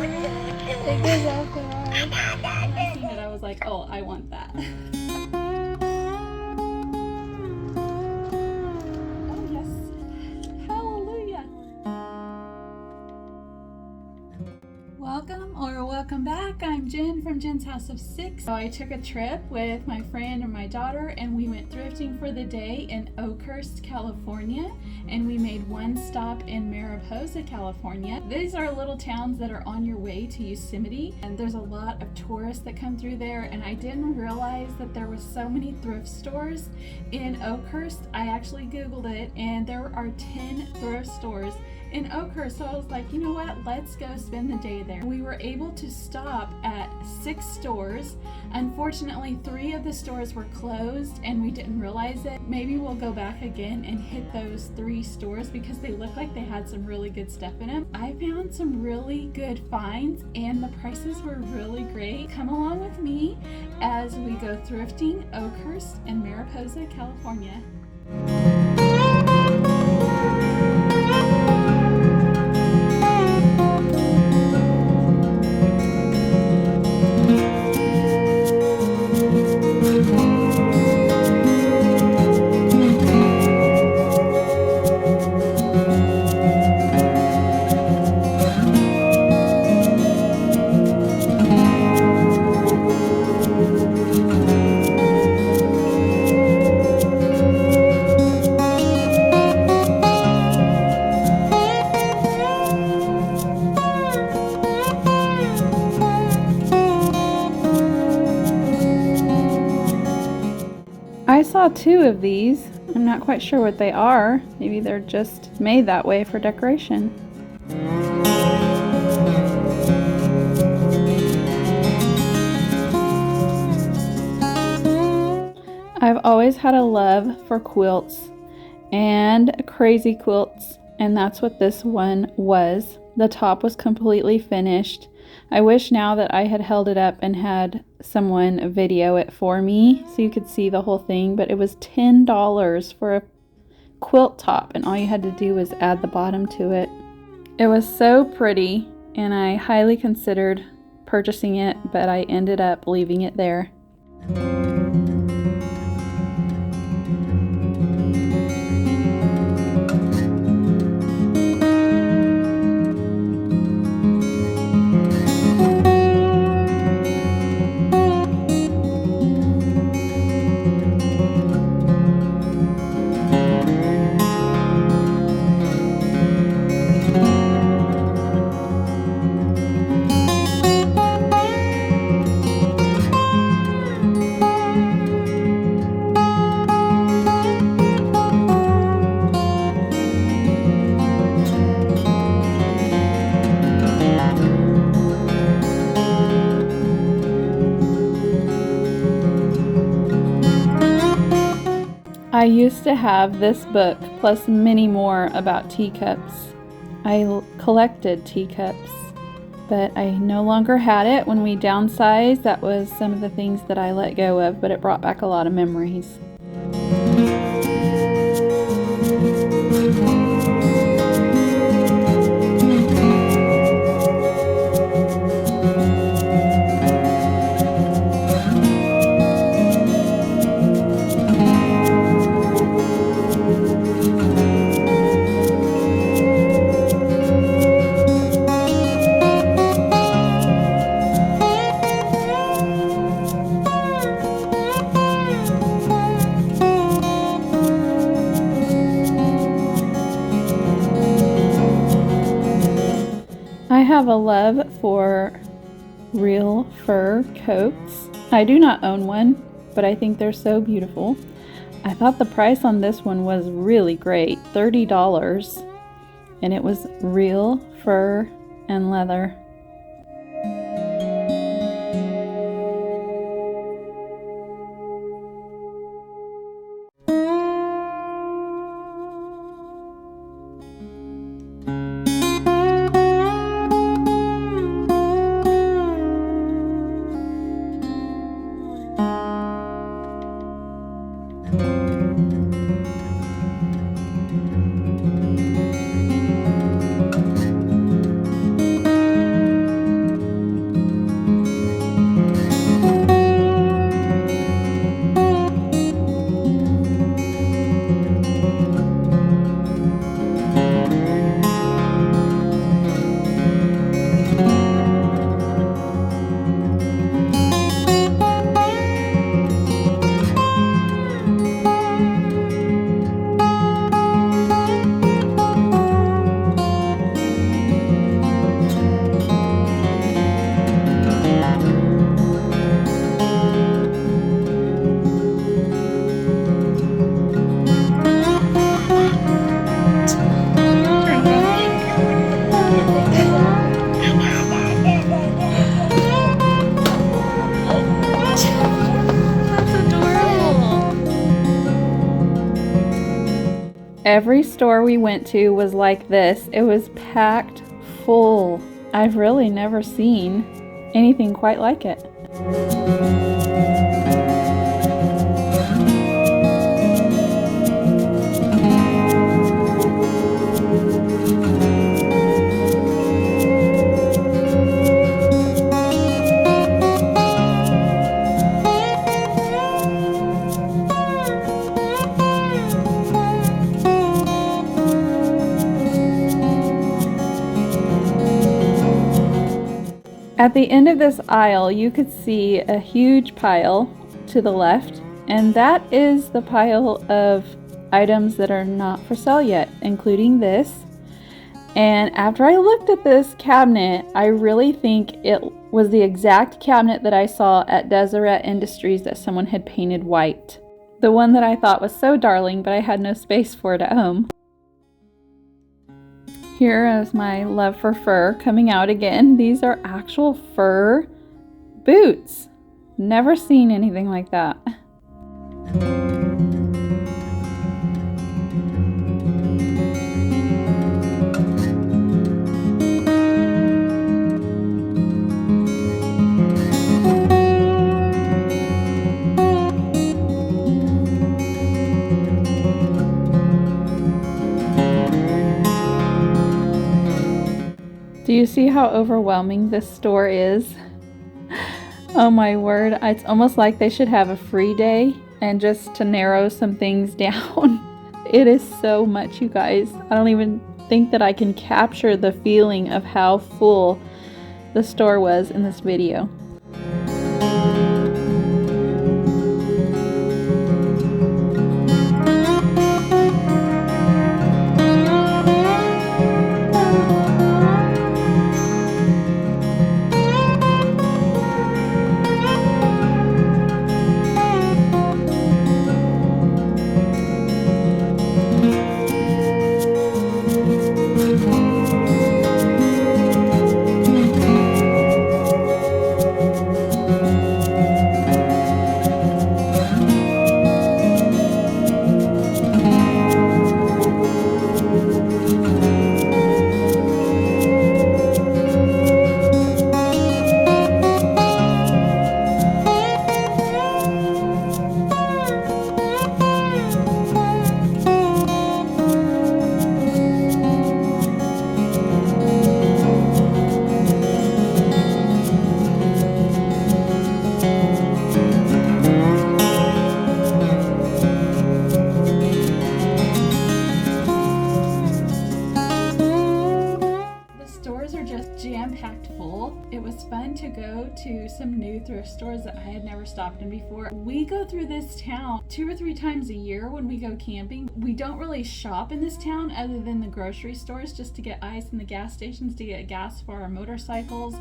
It goes off the ride. When I seen it, I was like, oh, I want that. Oh, yes. Hallelujah. Welcome back. I'm Jen from Jen's House of Six. So I took a trip with my friend and my daughter, and we went thrifting for the day in Oakhurst, California, and we made one stop in Mariposa, California. These are little towns that are on your way to Yosemite, and there's a lot of tourists that come through there, and I didn't realize that there was so many thrift stores in Oakhurst. I actually Googled it, and there are 10 thrift stores in Oakhurst. So I was like, you know what, let's go spend the day there. We were able to stop at 6 stores. Unfortunately, 3 of the stores were closed and we didn't realize it. Maybe we'll go back again and hit those 3 stores because they look like they had some really good stuff in them. I found some really good finds and the prices were really great. Come along with me as we go thrifting Oakhurst and Mariposa, California. I saw 2 of these. I'm not quite sure what they are. Maybe they're just made that way for decoration. I've always had a love for quilts and crazy quilts, and that's what this one was. The top was completely finished. I wish now that I had held it up and had someone video it for me so you could see the whole thing, but it was $10 for a quilt top, and all you had to do was add the bottom to it. It was so pretty, and I highly considered purchasing it, but I ended up leaving it there. I used to have this book plus many more about teacups. I collected teacups, but I no longer had it when we downsized. That was some of the things that I let go of, but it brought back a lot of memories. I have a love for real fur coats. I do not own one, but I think they're so beautiful. I thought the price on this one was really great, $30, and it was real fur and leather. Every store we went to was like this. It was packed full. I've really never seen anything quite like it. At the end of this aisle, you could see a huge pile to the left, and that is the pile of items that are not for sale yet, including this. And after I looked at this cabinet, I really think it was the exact cabinet that I saw at Deseret Industries that someone had painted white. The one that I thought was so darling, but I had no space for it at home. Here is my love for fur coming out again. These are actual fur boots. Never seen anything like that. Do you see how overwhelming this store is? Oh my word, it's almost like they should have a free day and just to narrow some things down. It is so much, you guys. I don't even think that I can capture the feeling of how full the store was in this video. It was fun to go to some new thrift stores that I had never stopped in before. We go through this town 2 or 3 times a year when we go camping. We don't really shop in this town other than the grocery stores, just to get ice, and the gas stations to get gas for our motorcycles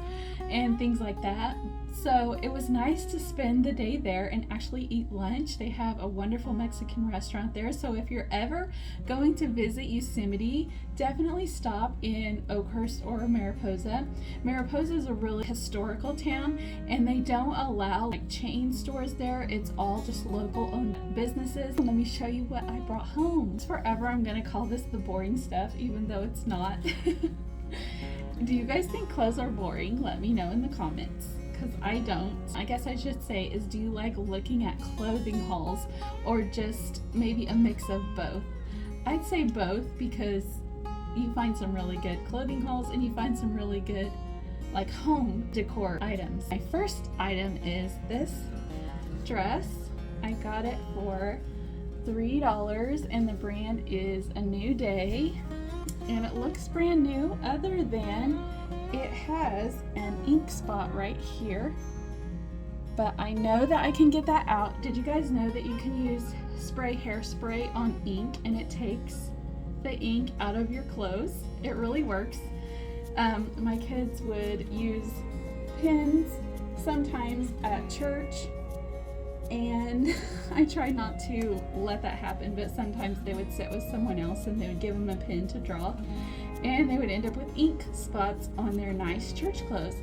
and things like that. So it was nice to spend the day there and actually eat lunch. They have a wonderful Mexican restaurant there. So if you're ever going to visit Yosemite, definitely stop in Oakhurst or Mariposa. Mariposa is a really historical town, and they don't allow like chain stores there. It's all just local owned businesses. Let me show you what I brought home. Forever I'm gonna call this the boring stuff, even though it's not. Do you guys think clothes are boring? Let me know in the comments, because I don't. I guess I should say is, do you like looking at clothing hauls, or just maybe a mix of both? I'd say both, because you find some really good clothing hauls and you find some really good like home decor items. My first item is this dress. I got it for $3 and the brand is A New Day, and it looks brand new other than it has an ink spot right here, but I know that I can get that out. Did you guys know that you can use hairspray on ink and it takes the ink out of your clothes? It really works. My kids would use pens sometimes at church, and I try not to let that happen, but sometimes they would sit with someone else and they would give them a pen to draw, and they would end up with ink spots on their nice church clothes.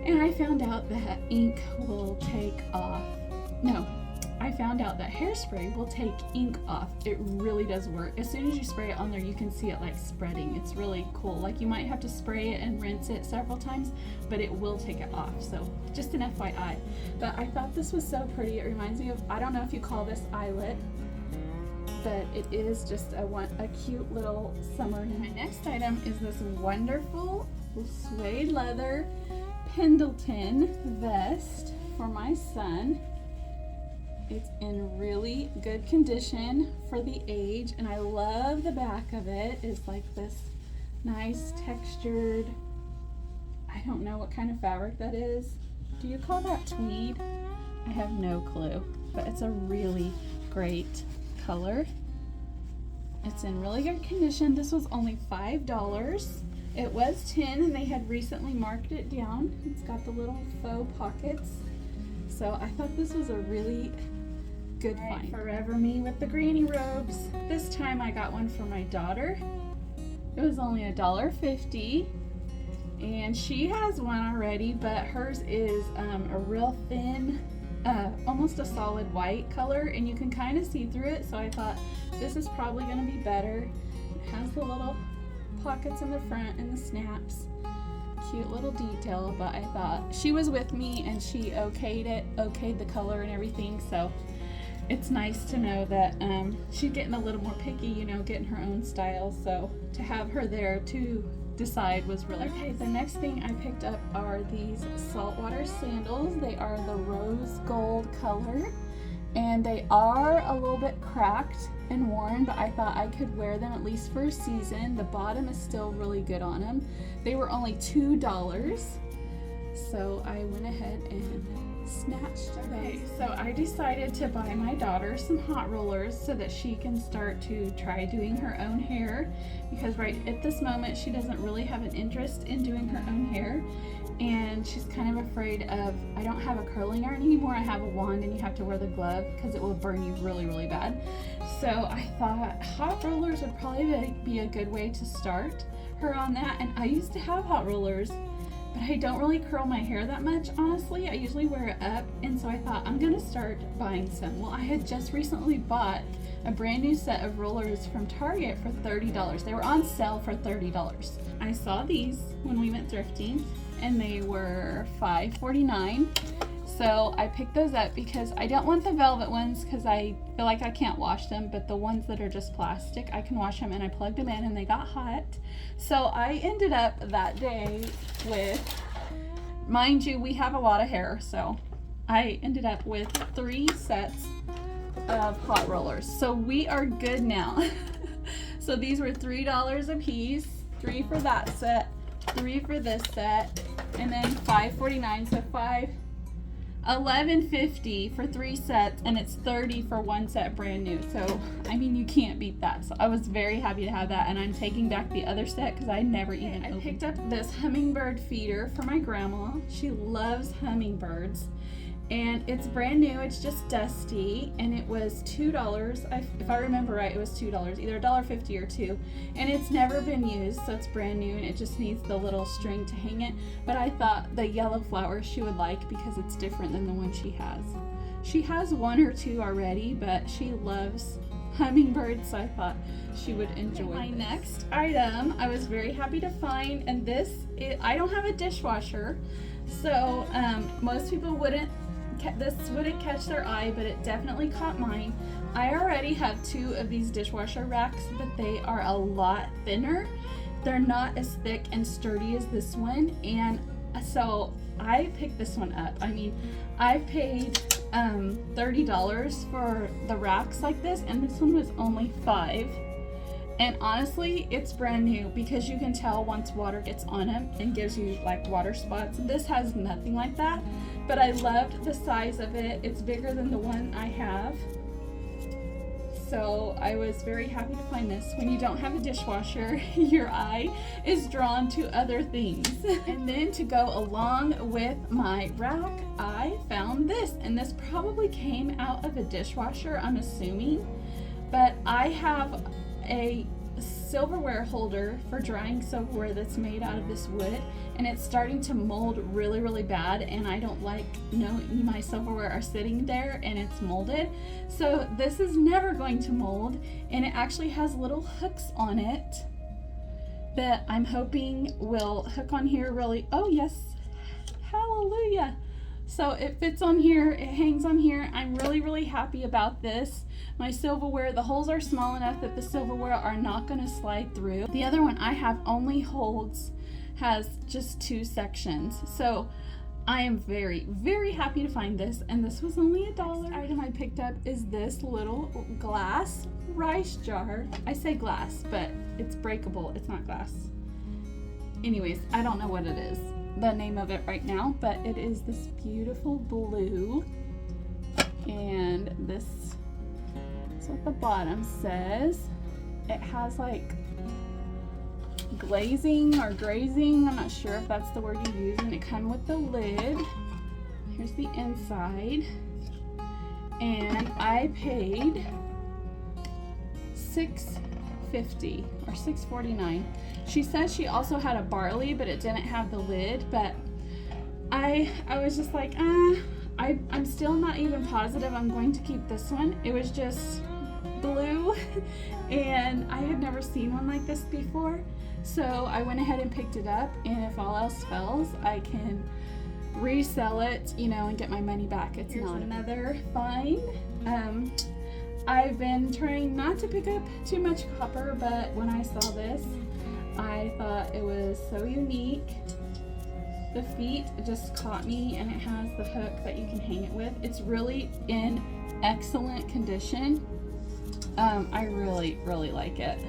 And I found out that ink will take off. No, I found out that hairspray will take ink off. It really does work. As soon as you spray it on there, you can see it like spreading. It's really cool. Like you might have to spray it and rinse it several times, but it will take it off. So just an FYI. But I thought this was so pretty. It reminds me of, I don't know if you call this eyelet, but it is just a cute little summer. My next item is this wonderful suede leather Pendleton vest for my son. It's in really good condition for the age, and I love the back of it. It's like this nice textured, I don't know what kind of fabric that is. Do you call that tweed? I have no clue, but it's a really great color. It's in really good condition. This was only $5. It was $10 and they had recently marked it down. It's got the little faux pockets. So I thought this was a really good find. Forever me with the granny robes. This time I got one for my daughter. It was only $1.50 and she has one already, but hers is a real thin, almost a solid white color, and you can kind of see through it. So I thought this is probably going to be better. It has the little pockets in the front and the snaps. Cute little detail, but I thought she was with me and she okayed the color and everything, so it's nice to know that she's getting a little more picky, you know, getting her own style, so to have her there to decide was really nice. Okay, the next thing I picked up are these saltwater sandals. They are the rose gold color and they are a little bit cracked and worn, but I thought I could wear them at least for a season. The bottom is still really good on them. They were only $2, so I went ahead and snatched those. Okay, so I decided to buy my daughter some hot rollers so that she can start to try doing her own hair, because right at this moment she doesn't really have an interest in doing her own hair, and she's kind of afraid of, I don't have a curling iron anymore, I have a wand and you have to wear the glove because it will burn you really, really bad. So I thought hot rollers would probably be a good way to start her on that. And I used to have hot rollers, but I don't really curl my hair that much, honestly. I usually wear it up, and so I thought I'm gonna start buying some. Well, I had just recently bought a brand new set of rollers from Target for $30. They were on sale for $30. I saw these when we went thrifting and they were $5.49. So I picked those up because I don't want the velvet ones because I feel like I can't wash them, but the ones that are just plastic, I can wash them, and I plugged them in and they got hot. So I ended up that day with, mind you, we have a lot of hair, so I ended up with 3 sets of hot rollers. So we are good now. So these were $3 a piece, 3 for that set, 3 for this set, and then $5.49, so $11.50 for 3 sets, and it's $30 for 1 set brand new. So I mean, you can't beat that. So I was very happy to have that, and I'm taking back the other set because I never even opened. I picked up this hummingbird feeder for my grandma. She loves hummingbirds, and it's brand new. It's just dusty, and it was $2. If I remember right, it was $2, either $1.50 or $2, and it's never been used, so it's brand new, and it just needs the little string to hang it. But I thought the yellow flowers she would like because it's different than the one she has. She has 1 or 2 already, but she loves hummingbirds, so I thought she would enjoy my next item. I was very happy to find, and I don't have a dishwasher, so most people this wouldn't catch their eye, but it definitely caught mine. I already have 2 of these dishwasher racks, but they are a lot thinner. They're not as thick and sturdy as this one, and so I picked this one up. I mean, I paid $30 for the racks like this, and this one was only $5. And honestly, it's brand new because you can tell once water gets on them and gives you like water spots. This has nothing like that, but I loved the size of it. It's bigger than the one I have. So I was very happy to find this. When you don't have a dishwasher, your eye is drawn to other things. And then to go along with my rack, I found this, and this probably came out of a dishwasher, I'm assuming, but I have a silverware holder for drying silverware that's made out of this wood, and it's starting to mold really bad, and I don't like knowing my silverware are sitting there and it's molded. So this is never going to mold, and it actually has little hooks on it that I'm hoping will hook on here really. Oh yes, hallelujah. So it fits on here, it hangs on here. I'm really happy about this. My silverware, the holes are small enough that the silverware are not going to slide through. The other one I have only has just 2 sections. So I am very happy to find this, and this was only $1. Next item I picked up is this little glass rice jar. I say glass, but it's breakable, it's not glass. Anyways, I don't know what it is, the name of it right now, but it is this beautiful blue, and this is what the bottom says. It has like glazing or grazing, I'm not sure if that's the word you use, and it comes with the lid. Here's the inside, and I paid $6.50 or $6.49. She says she also had a barley, but it didn't have the lid, but I was just like, I'm still not even positive I'm going to keep this one. It was just blue and I had never seen one like this before, so I went ahead and picked it up, and if all else fails I can resell it, you know, and get my money back. It's Here's not another find. I've been trying not to pick up too much copper, but when I saw this I thought it was so unique. The feet just caught me, and it has the hook that you can hang it with. It's really in excellent condition. I really like it.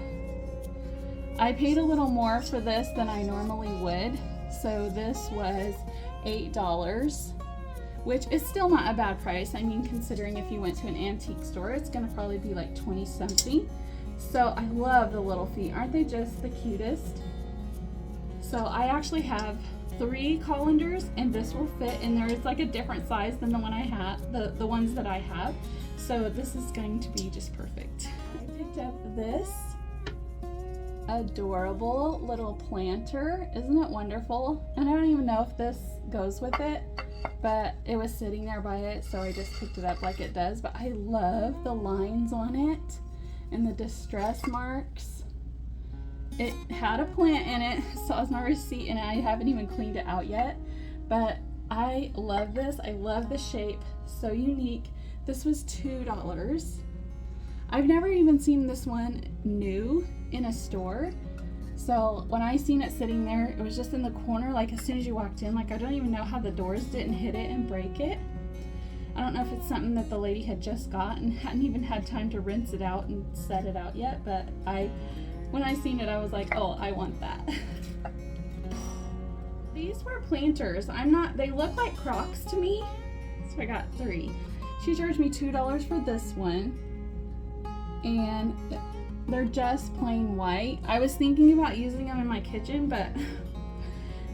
I paid a little more for this than I normally would, so this was $8, which is still not a bad price. I mean, considering if you went to an antique store, it's gonna probably be like 20 something. So I love the little feet. Aren't they just the cutest? So I actually have 3 colanders, and this will fit, and there is like a different size than the one I have, the ones that I have. So this is going to be just perfect. I picked up this adorable little planter. Isn't it wonderful? And I don't even know if this goes with it, but it was sitting there by it, so I just picked it up like it does. But I love the lines on it and the distress marks. It had a plant in it, so it's my receipt, and I haven't even cleaned it out yet, but I love this. I love the shape, so unique. This was $2. I've never even seen this one new in a store, so when I seen it sitting there, it was just in the corner, like as soon as you walked in. Like, I don't even know how the doors didn't hit it and break it. I don't know if it's something that the lady had just got and hadn't even had time to rinse it out and set it out yet, but when I seen it, I was like, oh, I want that. These were planters. They look like Crocs to me, so I got 3. She charged me $2 for this one, and they're just plain white. I was thinking about using them in my kitchen, but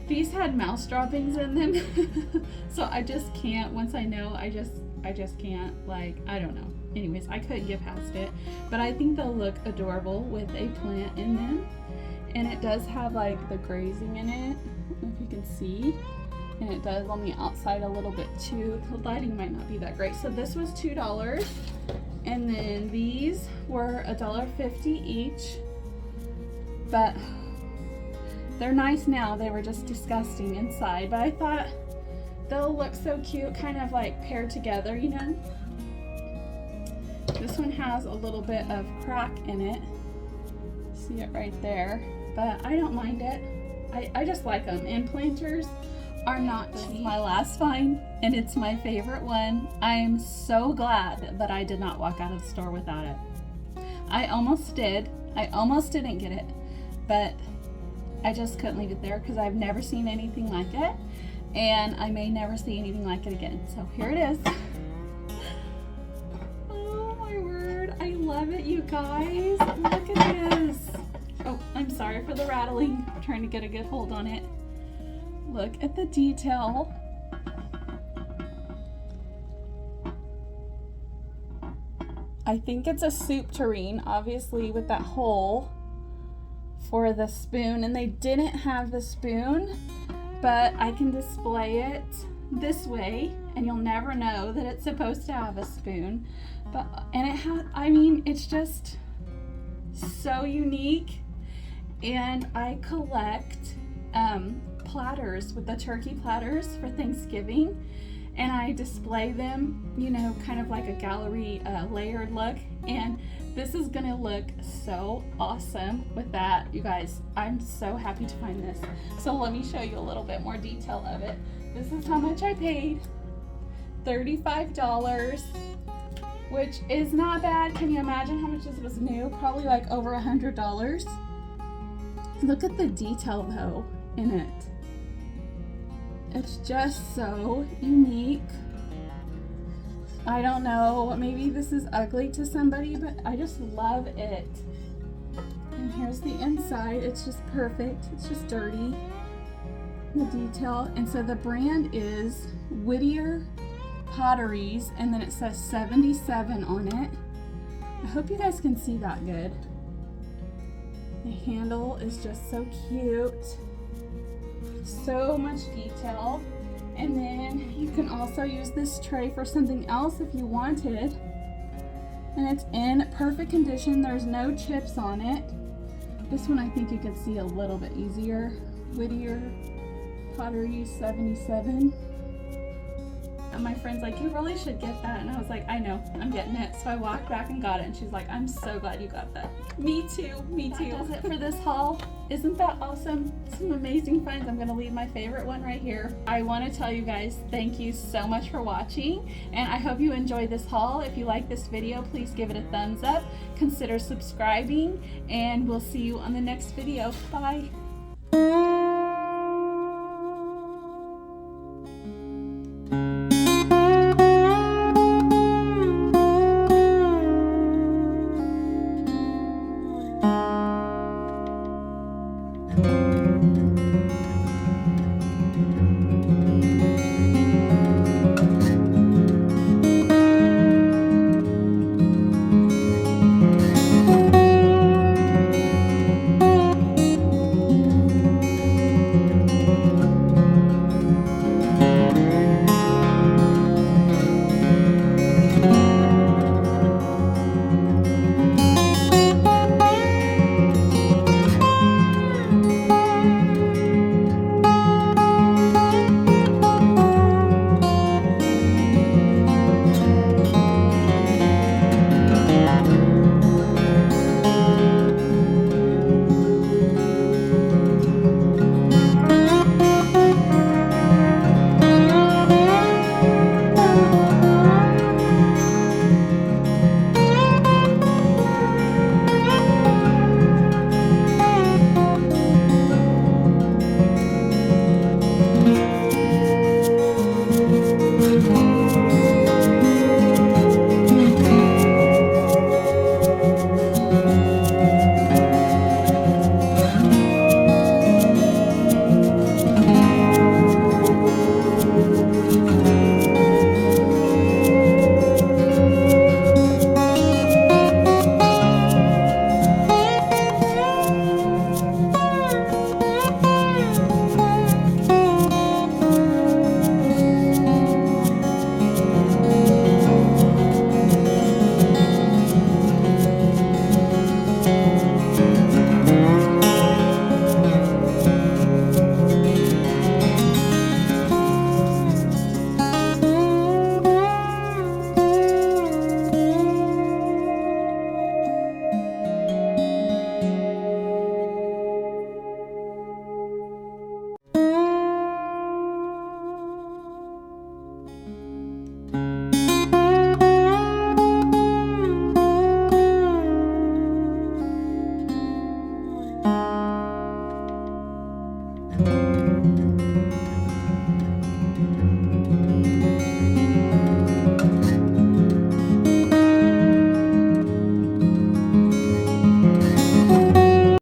these had mouse droppings in them, so I just can't. Once I know, I just can't. Like, I don't know. Anyways, I couldn't get past it, but I think they'll look adorable with a plant in them. And it does have like the grazing in it, I don't know if you can see, and it does on the outside a little bit too. The lighting might not be that great. So this was $2, and then these were $1.50 each, but they're nice now. They were just disgusting inside, but I thought they'll look so cute, kind of like paired together, you know. This one has a little bit of crack in it. See it right there, but I don't mind it. I just like them, and planters are not cheap. My last find, and it's my favorite one. I am so glad that I did not walk out of the store without it. I almost did. I almost didn't get it, but I just couldn't leave it there because I've never seen anything like it, and I may never see anything like it again. So here it is. Oh my word, I love it, you guys. Look at this. Oh, I'm sorry for the rattling. I'm trying to get a good hold on it. Look at the detail. I think it's a soup tureen, obviously, with that hole. for the spoon, and they didn't have the spoon, but I can display it this way and you'll never know that it's supposed to have a spoon. And it has, I mean, it's just so unique. And I collect platters with the turkey platters for Thanksgiving, and I display them, you know, kind of like a gallery layered look. And this is gonna look so awesome with that, you guys. I'm so happy to find this. So let me show you a little bit more detail of it. This is how much I paid, $35, which is not bad. Can you imagine how much this was new? Probably like over $100. Look at the detail though in it. It's just so unique. I don't know, maybe this is ugly to somebody, but I just love it. And here's the inside. It's just perfect. It's just dirty. The detail. And so the brand is Whittier Potteries, and then it says 77 on it. I hope you guys can see that good. The handle is just so cute. So much detail. And then you can also use this tray for something else if you wanted. And it's in perfect condition. There's no chips on it. This one I think you can see a little bit easier. Whittier Pottery 77. And my friend's like, you really should get that. And I was like, I know, I'm getting it. So I walked back and got it, and she's like, I'm so glad you got that. Me too, me too. That does it for this haul. Isn't that awesome? Some amazing finds. I'm gonna leave my favorite one right here. I wanna tell you guys, thank you so much for watching, and I hope you enjoyed this haul. If you like this video, please give it a thumbs up. Consider subscribing, and we'll see you on the next video. Bye.